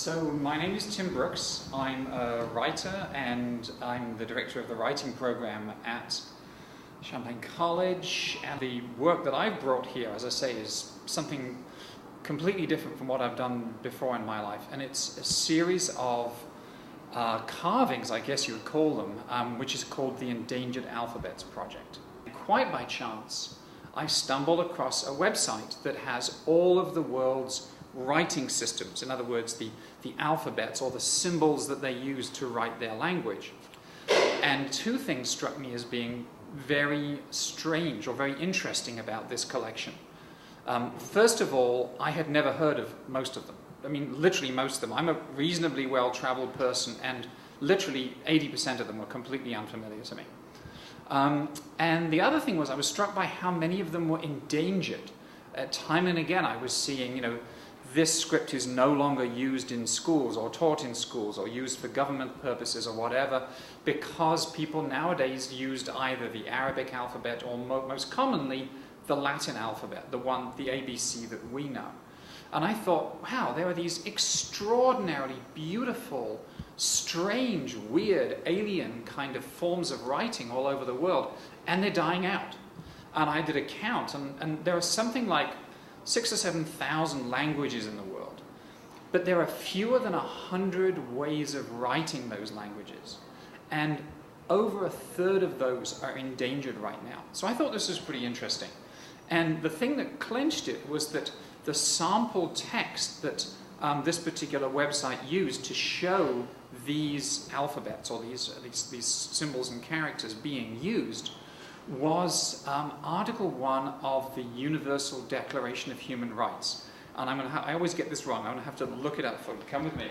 So my name is Tim Brookes. I'm a writer and I'm the director of the writing program at Champaign College. And the work that I've brought here, as I say, is something completely different from what I've done before in my life. And it's a series of carvings, I guess you would call them, which is called the Endangered Alphabets Project. Quite by chance, I stumbled across a website that has all of the world's writing systems, in other words, the alphabets or the symbols that they use to write their language. And two things struck me as being very strange or very interesting about this collection. First of all, I had never heard of most of them. I mean, literally most of them. I'm a reasonably well-traveled person, and literally 80% of them were completely unfamiliar to me. And the other thing was I was struck by how many of them were endangered. Time and again I was seeing, this script is no longer used in schools or taught in schools or used for government purposes or whatever, because people nowadays used either the Arabic alphabet or most commonly the Latin alphabet, the ABC that we know. And I thought, wow, there are these extraordinarily beautiful, strange, weird, alien kind of forms of writing all over the world, and they're dying out. And I did a count, and there are something like 6,000 or 7,000 languages in the world, but there are fewer than 100 ways of writing those languages, and over a third of those are endangered right now. So I thought this was pretty interesting. And the thing that clinched it was that the sample text that this particular website used to show these alphabets or these symbols and characters being used was Article 1 of the Universal Declaration of Human Rights. And I always get this wrong. I'm going to have to look it up for you. Come with me.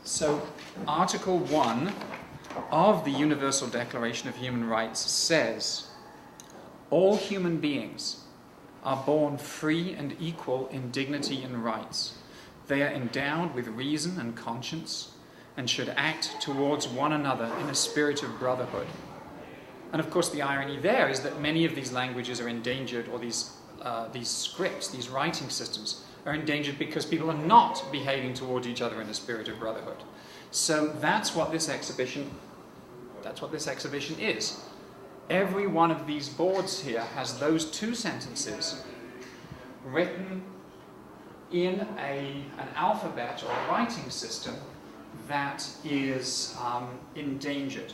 So, Article 1 of the Universal Declaration of Human Rights says, all human beings are born free and equal in dignity and rights. They are endowed with reason and conscience, and should act towards one another in a spirit of brotherhood. And of course the irony there is that many of these languages are endangered, or these scripts, these writing systems, are endangered because people are not behaving towards each other in a spirit of brotherhood. So that's what this exhibition is. Every one of these boards here has those two sentences written in an alphabet or a writing system that is endangered.